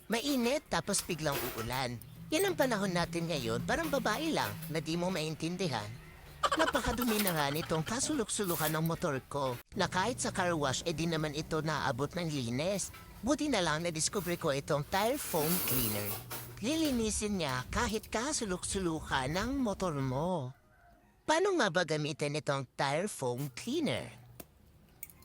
Mainit tapos biglang uulan. Yan ang panahon natin ngayon, parang babae lang na di mo maintindihan. Napakadumi na nga nitong kasulok-sulukan ng motor ko na kahit sa car wash di naman ito naabot ng linis. Buti na lang na-discover ko itong tire foam cleaner. Lilinisin niya kahit kasulok-sulukan ng motor mo. Paano nga ba gamitin itong tire foam cleaner?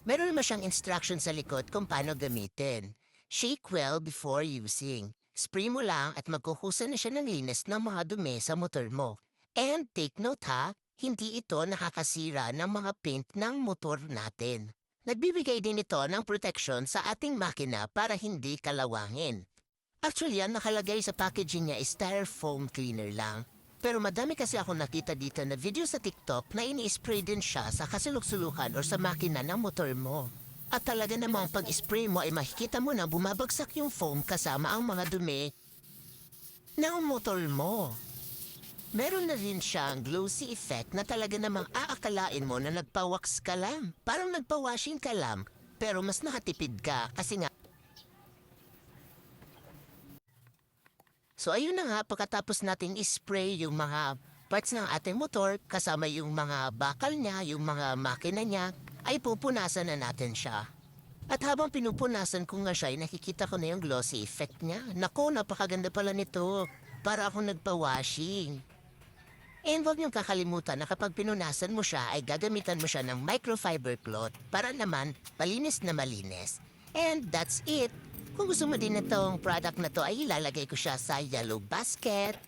Meron naman siyang instruction sa likod kung paano gamitin. Shake well before using. Spray mo lang at magkukusa na siya ng linis ng mga dumi sa motor mo. And take note ha, hindi ito nakakasira ng mga paint ng motor natin. Nagbibigay din ito ng protection sa ating makina para hindi kalawangin. Actually, ang nakalagay sa packaging niya is styrofoam cleaner lang. Pero madami kasi ako nakita dito na video sa TikTok na ini-spray din siya sa kasulok-sulukan o sa makina ng motor mo. At talaga namang pag-spray mo ay makikita mo na bumabagsak yung foam kasama ang mga dumi ng motor mo. Meron na rin siyang glossy effect na talaga namang aakalain mo na nagpa-wax ka lang. Parang nagpa-washing ka lang, pero mas nakatipid ka kasi nga. So ayun na nga, pagkatapos nating spray yung mga parts ng ating motor, kasama yung mga bakal niya, yung mga makina niya, ay pupunasan na natin siya. At habang pinupunasan ko nga siya, ay nakikita ko na yung glossy effect niya. Naku, napakaganda pala nito. Para akong nagpa-washing. And huwag niyong kakalimutan na kapag pinunasan mo siya, ay gagamitan mo siya ng microfiber cloth para naman malinis na malinis. And that's it. Kung gusto mo din itong product na to, ay ilalagay ko siya sa yellow basket.